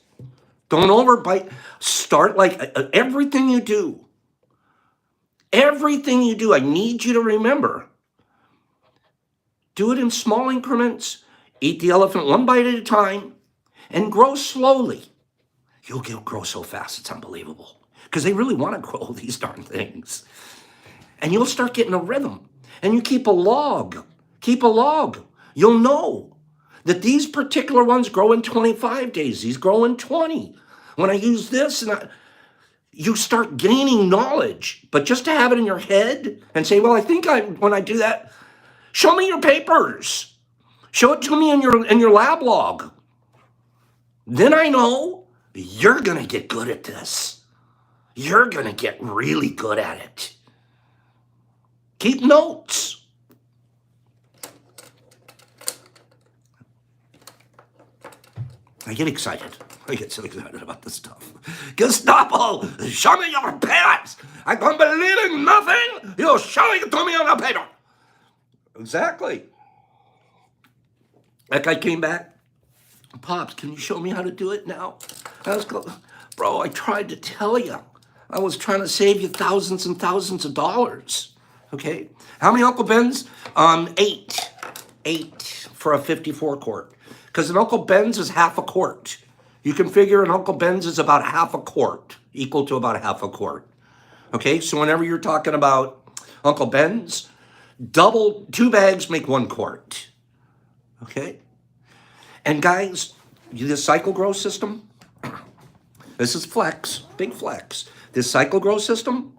Don't overbite. Start like everything you do. Everything you do, I need you to remember. Do it in small increments. Eat the elephant one bite at a time and grow slowly. You'll grow so fast, it's unbelievable. Because they really want to grow these darn things. And you'll start getting a rhythm. And you keep a log. Keep a log. You'll know that these particular ones grow in 25 days. These grow in 20. When I use this, you start gaining knowledge. But just to have it in your head and say, well, I think when I do that, show me your papers. Show it to me in your lab log. Then I know you're going to get good at this. You're going to get really good at it. Keep notes. I get excited. I get so excited about this stuff. Gestapo, show me your papers. I don't believe in nothing. You show it to me on the paper. Exactly. That guy came back. Pops, can you show me how to do it now? I was going, bro, I tried to tell you. I was trying to save you thousands and thousands of dollars. Okay? How many Uncle Ben's? 8. 8 for a 54 quart. Because an Uncle Ben's is half a quart. You can figure an Uncle Ben's is about half a quart, equal to about half a quart. Okay? So whenever you're talking about Uncle Ben's, double 2 bags make 1 quart. Okay? And guys, this cycle grow system, this is flex, big flex. This cycle grow system,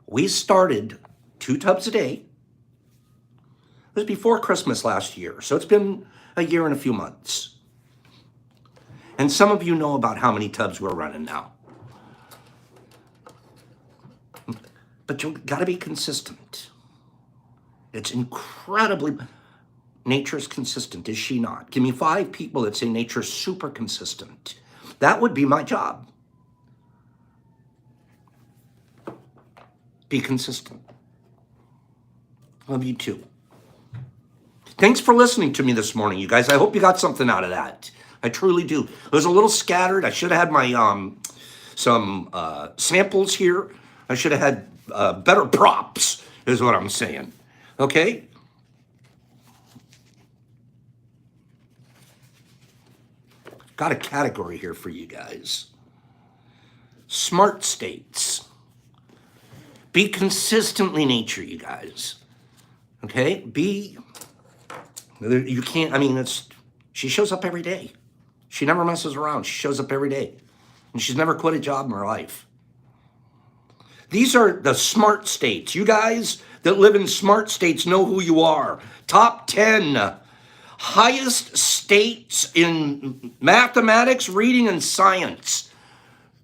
we started 2 tubs a day. It was before Christmas last year, so it's been a year and a few months. And some of you know about how many tubs we're running now. But you got to be consistent. It's incredibly... Nature's consistent, is she not? Give me 5 people that say nature's super consistent. That would be my job. Be consistent. Love you too. Thanks for listening to me this morning, you guys. I hope you got something out of that. I truly do. It was a little scattered. I should have had my some samples here. I should have had better props, is what I'm saying. Okay? Got a category here for you guys. Smart states. Be consistently nature, you guys. Okay? You can't, I mean, she shows up every day. She never messes around. She shows up every day. And she's never quit a job in her life. These are the smart states. You guys that live in smart states know who you are. Top 10 highest states in mathematics, reading, and science.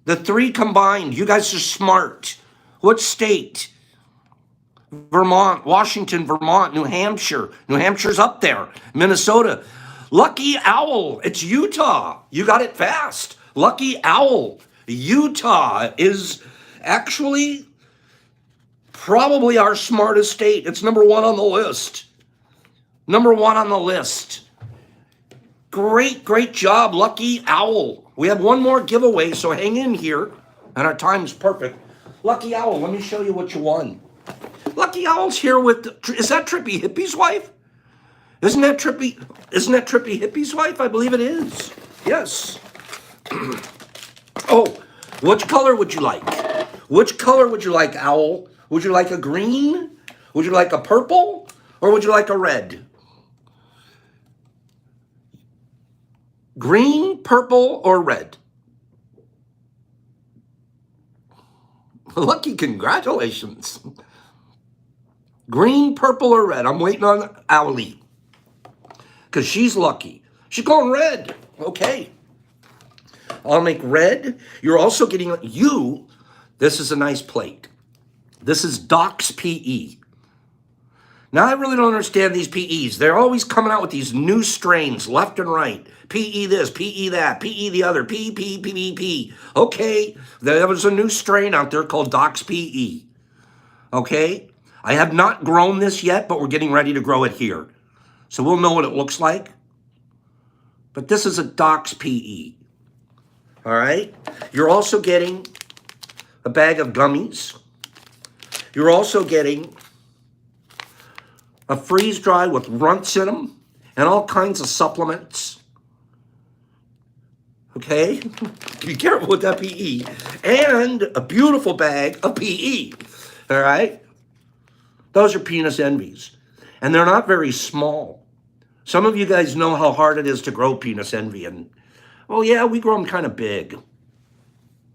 The 3 combined. You guys are smart. What state? Vermont, Washington, Vermont, New Hampshire. New Hampshire's up there. Minnesota. Lucky Owl. It's Utah. You got it fast. Lucky Owl. Utah is actually probably our smartest state. It's number 1 on the list. Number 1 on the list. Great, great job, Lucky Owl. We have one more giveaway, so hang in here. And our time's perfect. Lucky Owl, let me show you what you won. Lucky Owl's here with, is that Trippy Hippie's wife? Isn't that Trippy Hippie's wife? I believe it is. Yes. Oh, which color would you like? Which color would you like, Owl? Would you like a green? Would you like a purple? Or would you like a red? Green, purple, or red? Lucky, congratulations. Green, purple, or red? I'm waiting on Owlie. Because she's lucky. She's going red. Okay. I'll make red. You're also getting you. This is a nice plate. This is Doc's PE. Now, I really don't understand these PEs. They're always coming out with these new strains left and right. PE this, PE that, PE the other, P. Okay, there was a new strain out there called Doc's PE. Okay? I have not grown this yet, but we're getting ready to grow it here. So we'll know what it looks like. But this is a Doc's PE. All right? You're also getting a bag of gummies. You're also getting a freeze dry with runts in them and all kinds of supplements. Okay? Be careful with that PE. And a beautiful bag of PE. All right? Those are penis envies. And they're not very small. Some of you guys know how hard it is to grow penis envy. And, oh yeah, we grow them kind of big.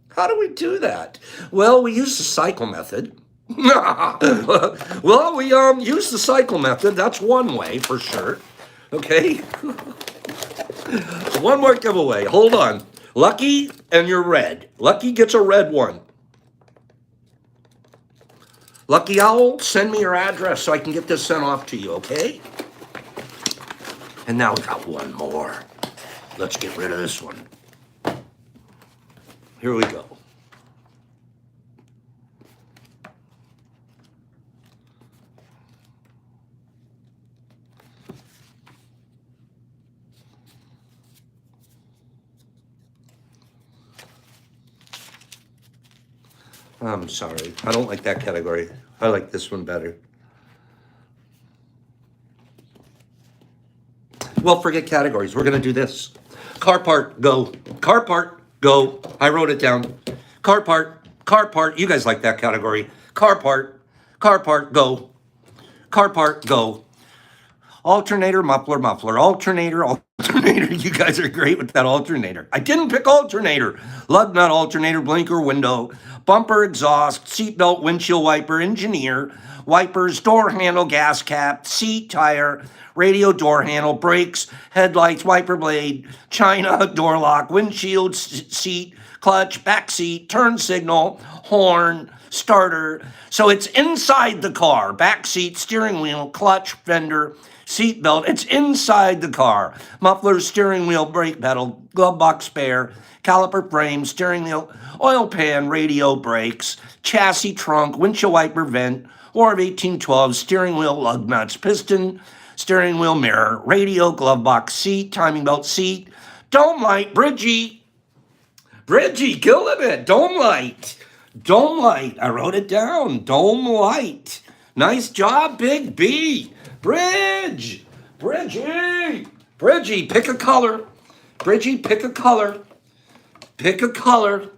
How do we do that? Well, we use the cycle method. Well, we use the cycle method. That's one way for sure. Okay. One more giveaway. Hold on. Lucky and you're red. Lucky gets a red one. Lucky Owl, send me your address so I can get this sent off to you, okay? And now we got one more. Let's get rid of this one. Here we go. I'm sorry. I don't like that category. I like this one better. Well, forget categories. We're going to do this. Car part, go. Car part, go. I wrote it down. Car part, car part. You guys like that category. Car part, go. Car part, go. Alternator, muffler, muffler. Alternator, alternator. You guys are great with that alternator. I didn't pick alternator. Lug nut, alternator, blinker, window, bumper, exhaust, seatbelt, windshield wiper, engineer, wipers, door handle, gas cap, seat, tire, radio, door handle, brakes, headlights, wiper blade, china, door lock, windshield, seat, clutch, back seat, turn signal, horn, starter. So it's inside the car. Back seat, steering wheel, clutch, fender, seat belt. It's inside the car. Muffler, steering wheel, brake pedal, glove box spare, caliper frame, steering wheel, oil pan, radio, brakes, chassis, trunk, windshield wiper, vent, War of 1812, steering wheel, lug nuts, piston, steering wheel, mirror, radio, glove box, seat, timing belt, seat, dome light, Bridgie, killing it, dome light. Dome light. I wrote it down. Dome light. Nice job, Big B. Bridgie, pick a color. Bridgie, pick a color. Pick a color.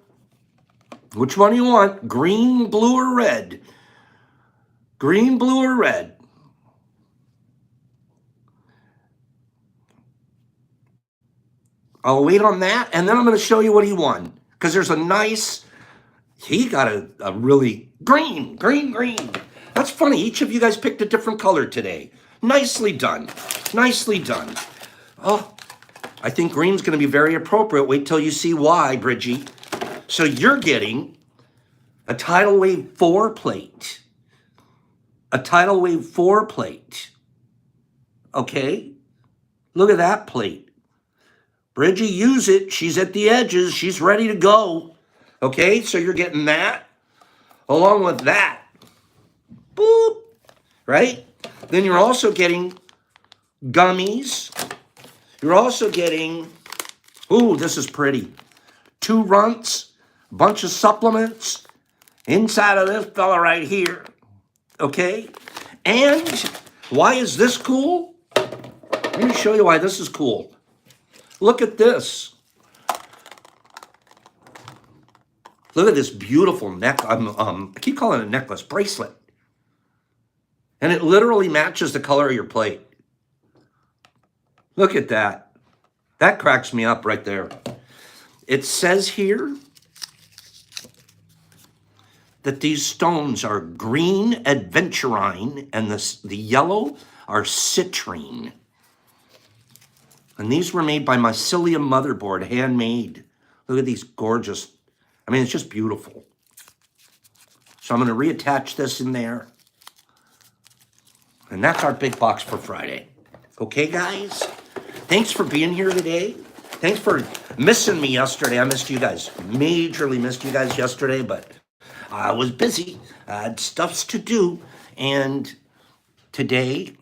Which one do you want? Green, blue, or red? Green, blue, or red? I'll wait on that, and then I'm going to show you what he won. Because there's a nice... He got a really green. That's funny. Each of you guys picked a different color today. Nicely done. Nicely done. Oh, I think green's going to be very appropriate. Wait till you see why, Bridgie. So you're getting a Tidal Wave 4 plate. A Tidal Wave 4 plate. Okay? Look at that plate. Bridgie, use it. She's at the edges. She's ready to go. Okay, so you're getting that along with that. Boop. Right? Then you're also getting gummies. You're also getting, ooh, this is pretty. 2 runts, a bunch of supplements inside of this fella right here. Okay? And why is this cool? Let me show you why this is cool. Look at this. Look at this beautiful neck. I keep calling it a necklace, bracelet. And it literally matches the color of your plate. Look at that. That cracks me up right there. It says here that these stones are green adventurine and the yellow are citrine. And these were made by Mycelium Motherboard, handmade. Look at these gorgeous, I mean, it's just beautiful. So I'm going to reattach this in there. And that's our big box for Friday. Okay, guys? Thanks for being here today. Thanks for missing me yesterday. I missed you guys. Majorly missed you guys yesterday, but I was busy. I had stuffs to do. And today,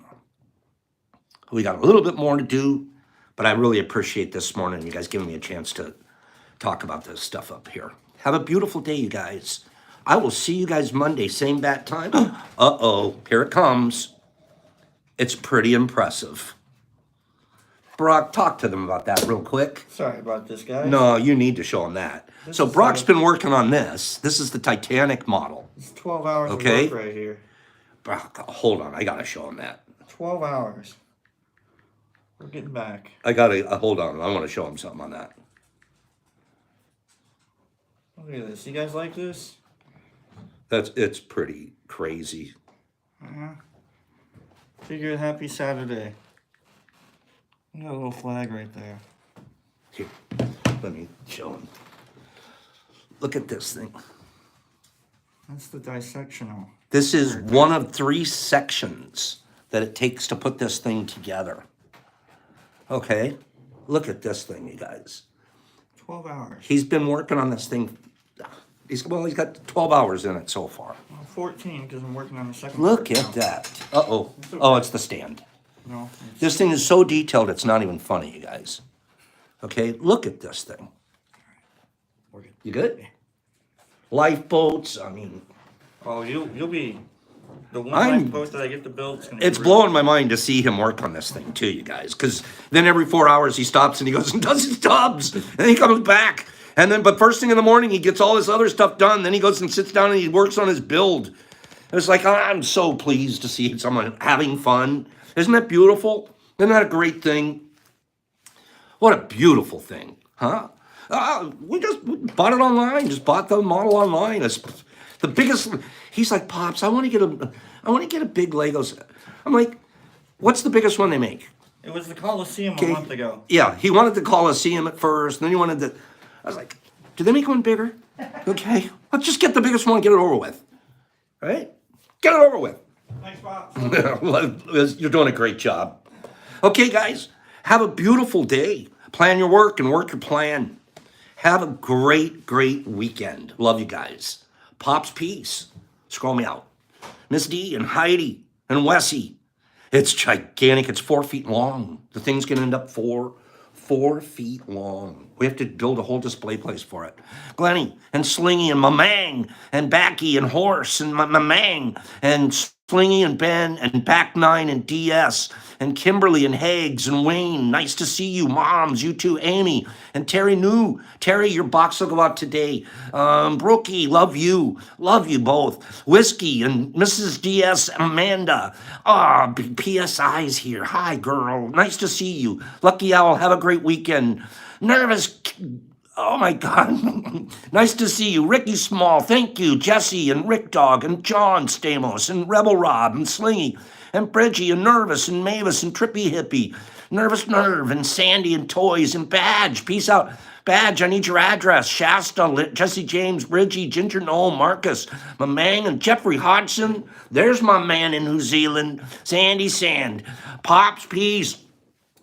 we got a little bit more to do, but I really appreciate this morning, you guys giving me a chance to talk about this stuff up here. Have a beautiful day, you guys. I will see you guys Monday, same bat time. Uh-oh, here it comes. It's pretty impressive. Brock, talk to them about that real quick. Sorry about this, guys. No, you need to show them that. So Brock's been working on this. This is the Titanic model. It's 12 hours Okay. of work right here. Brock, hold on. I got to show him that. 12 hours. We're getting back. I got to, hold on. I want to show him something on that. Look at this. You guys like this? It's pretty crazy. Figure happy Saturday. We got a little flag right there. Here, let me show him. Look at this thing. That's the dissectional. This is one of 3 sections that it takes to put this thing together. Okay, look at this thing, you guys. 12 hours. He's been working on this thing. He's got 12 hours in it so far. Well, 14 because I'm working on the second Look part at now. that. Uh-oh. Oh, it's the stand. No. This thing is so detailed, it's not even funny, you guys. Okay, look at this thing. We're good. You good? Lifeboats, I mean, Oh, you'll be the one I'm- lifeboat that I get to build. it's blowing my mind to see him work on this thing too, you guys. Because then every 4 hours he stops and he goes and does his tubs. And he comes back. And then, but first thing in the morning, he gets all his other stuff done. Then he goes and sits down and he works on his build. And it's like, I'm so pleased to see someone having fun. Isn't that beautiful? Isn't that a great thing? What a beautiful thing, huh? We bought it online. Just bought the model online. It's the biggest. He's like, Pops, I want to get a big Legos. I'm like, what's the biggest one they make? It was the Coliseum Okay. a month ago. Yeah, he wanted the Coliseum at first, and then he wanted the. I was like, do they make one bigger? Okay, let's just get the biggest one, and get it over with. Right? Get it over with. Thanks, Bob. You're doing a great job. Okay, guys, have a beautiful day. Plan your work and work your plan. Have a great, great weekend. Love you guys. Pops, peace. Scroll me out. Miss D and Heidi and Wessie. It's gigantic. It's 4 feet long. The thing's going to end up 4 feet long. We have to build a whole display place for it. Glennie and Slingy and Mamang and Backy and Horse and Mamang and Slingy and Ben and Back 9 and DS and Kimberly and Hags and Wayne. Nice to see you. Moms, you too. Amy and Terry New. Terry, your box will go out today. Brookie, love you. Love you both. Whiskey and Mrs. DS Amanda. PSI's here. Hi, girl. Nice to see you. Lucky Owl, have a great weekend. Nervous. Oh my God. Nice to see you. Ricky Small, thank you. Jesse and Rick Dog and John Stamos and Rebel Rob and Slingy and Bridgie and Nervous and Mavis and Trippy Hippie. Nervous Nerve and Sandy and Toys and Badge. Peace out. Badge, I need your address. Shasta, Jesse James, Bridgie, Ginger Noel, Marcus, Mamang and Jeffrey Hodgson. There's my man in New Zealand. Sandy Sand. Pops, peace.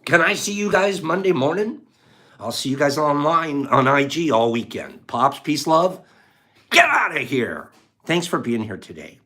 Can I see you guys Monday morning? I'll see you guys online on IG all weekend. Pops, peace, love. Get out of here. Thanks for being here today.